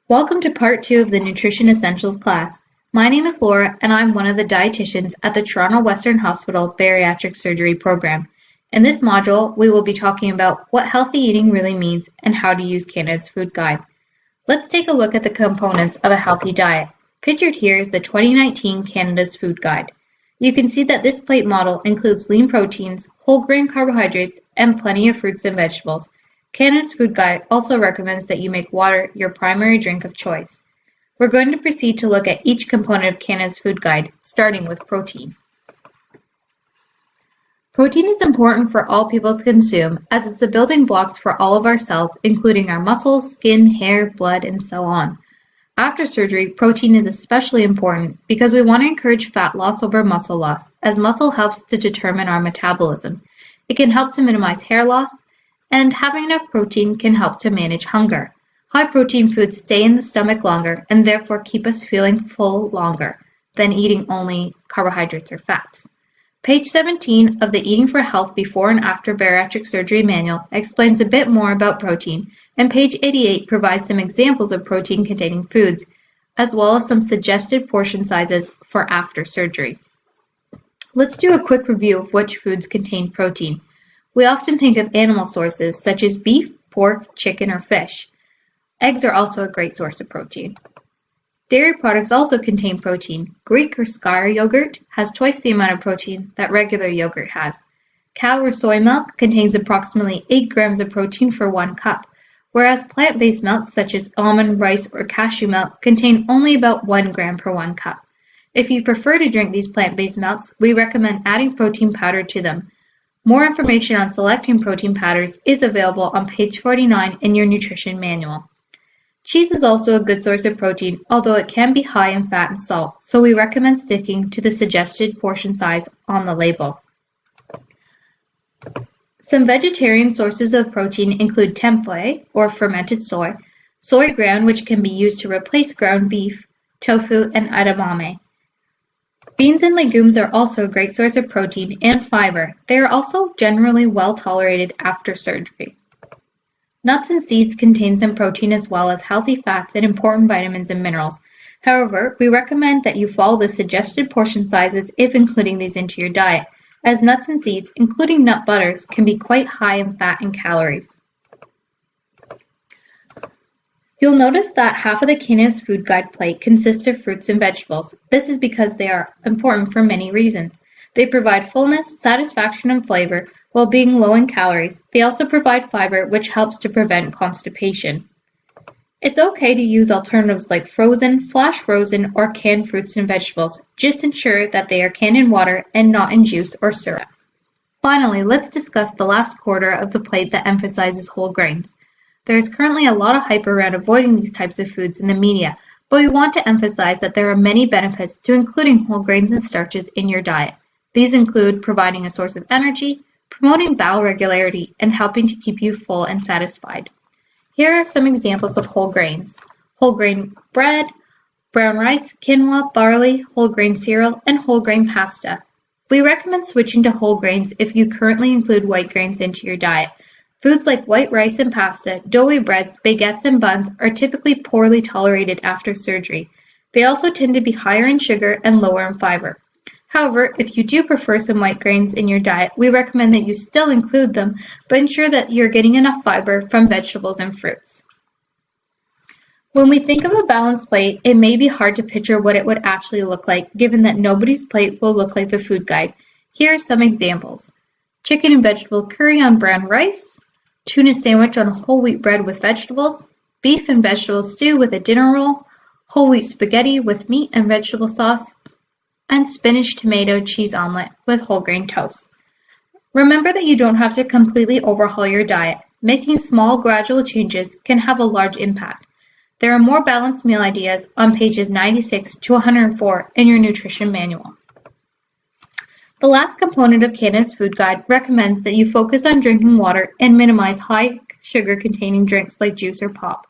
Welcome to part 2 of the Nutrition Essentials class. My name is Laura and I'm one of the dietitians at the Toronto Western Hospital Bariatric Surgery program. In this module, we will be talking about what healthy eating really means and how to use Canada's food guide. Let's take a look at the components of a healthy diet. Pictured here is the 2019 Canada's Food Guide. You can see that this plate model includes lean proteins, whole grain carbohydrates, and plenty of fruits and vegetables. Canada's Food Guide also recommends that you make water your primary drink of choice. We're going to proceed to look at each component of Canada's Food Guide, starting with protein. Protein is important for all people to consume, as it's the building blocks for all of our cells, including our muscles, skin, hair, blood, and so on. After surgery, protein is especially important because we want to encourage fat loss over muscle loss, as muscle helps to determine our metabolism. It can help to minimize hair loss, and having enough protein can help to manage hunger. High protein foods stay in the stomach longer and therefore keep us feeling full longer than eating only carbohydrates or fats. Page 17 of the Eating for Health Before and After Bariatric Surgery manual explains a bit more about protein, and page 88 provides some examples of protein-containing foods, as well as some suggested portion sizes for after surgery. Let's do a quick review of which foods contain protein. We often think of animal sources such as beef, pork, chicken, or fish. Eggs are also a great source of protein. Dairy products also contain protein. Greek or skyr yogurt has twice the amount of protein that regular yogurt has. Cow or soy milk contains approximately 8 grams of protein for 1 cup, whereas plant-based milks such as almond, rice, or cashew milk contain only about 1 gram per 1 cup. If you prefer to drink these plant-based milks, we recommend adding protein powder to them. More information on selecting protein powders is available on page 49 in your nutrition manual. Cheese is also a good source of protein, although it can be high in fat and salt, so we recommend sticking to the suggested portion size on the label. Some vegetarian sources of protein include tempeh, or fermented soy, soy ground, which can be used to replace ground beef, tofu, and edamame. Beans and legumes are also a great source of protein and fiber. They are also generally well tolerated after surgery. Nuts and seeds contain some protein as well as healthy fats and important vitamins and minerals. However, we recommend that you follow the suggested portion sizes if including these into your diet, as nuts and seeds, including nut butters, can be quite high in fat and calories. You'll notice that half of the Canada's Food Guide plate consists of fruits and vegetables. This is because they are important for many reasons. They provide fullness, satisfaction, and flavor while being low in calories. They also provide fiber, which helps to prevent constipation. It's okay to use alternatives like frozen, flash frozen, or canned fruits and vegetables. Just ensure that they are canned in water and not in juice or syrup. Finally, let's discuss the last quarter of the plate that emphasizes whole grains. There is currently a lot of hype around avoiding these types of foods in the media, but we want to emphasize that there are many benefits to including whole grains and starches in your diet. These include providing a source of energy, promoting bowel regularity, and helping to keep you full and satisfied. Here are some examples of whole grains: whole grain bread, brown rice, quinoa, barley, whole grain cereal, and whole grain pasta. We recommend switching to whole grains if you currently include white grains into your diet. Foods like white rice and pasta, doughy breads, baguettes, and buns are typically poorly tolerated after surgery. They also tend to be higher in sugar and lower in fiber. However, if you do prefer some white grains in your diet, we recommend that you still include them, but ensure that you're getting enough fiber from vegetables and fruits. When we think of a balanced plate, it may be hard to picture what it would actually look like, given that nobody's plate will look like the food guide. Here are some examples: chicken and vegetable curry on brown rice, tuna sandwich on whole wheat bread with vegetables, beef and vegetable stew with a dinner roll, whole wheat spaghetti with meat and vegetable sauce, and spinach tomato cheese omelet with whole grain toast. Remember that you don't have to completely overhaul your diet. Making small, gradual changes can have a large impact. There are more balanced meal ideas on pages 96 to 104 in your nutrition manual. The last component of Canada's Food Guide recommends that you focus on drinking water and minimize high sugar-containing drinks like juice or pop.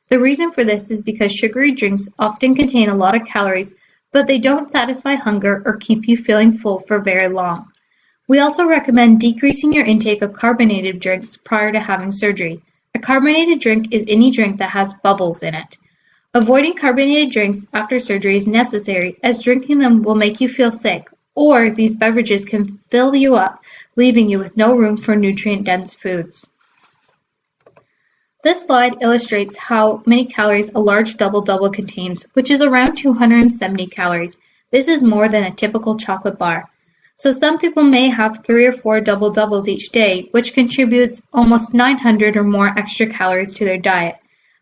The reason for this is because sugary drinks often contain a lot of calories, but they don't satisfy hunger or keep you feeling full for very long. We also recommend decreasing your intake of carbonated drinks prior to having surgery. A carbonated drink is any drink that has bubbles in it. Avoiding carbonated drinks after surgery is necessary as drinking them will make you feel sick, or these beverages can fill you up, leaving you with no room for nutrient-dense foods. This slide illustrates how many calories a large double-double contains, which is around 270 calories. This is more than a typical chocolate bar. So some people may have 3 or 4 double-doubles each day, which contributes almost 900 or more extra calories to their diet.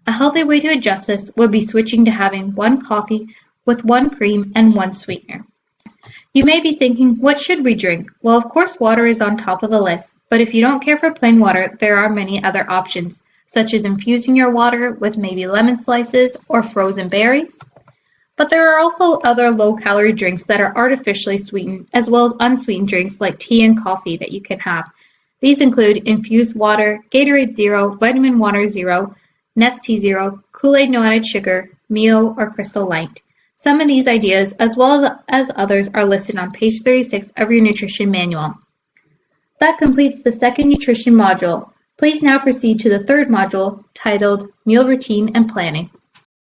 A healthy way to adjust this would be switching to having 1 coffee with 1 cream and 1 sweetener. You may be thinking, what should we drink? Well, of course, water is on top of the list, but if you don't care for plain water, there are many other options, such as infusing your water with maybe lemon slices or frozen berries. But there are also other low-calorie drinks that are artificially sweetened, as well as unsweetened drinks like tea and coffee that you can have. These include infused water, Gatorade Zero, Vitamin Water Zero, Nestea Zero, Kool-Aid No Added Sugar, Mio, or Crystal Light. Some of these ideas, as well as others, are listed on page 36 of your nutrition manual. That completes the second nutrition module. Please now proceed to the third module, titled Meal Routine and Planning.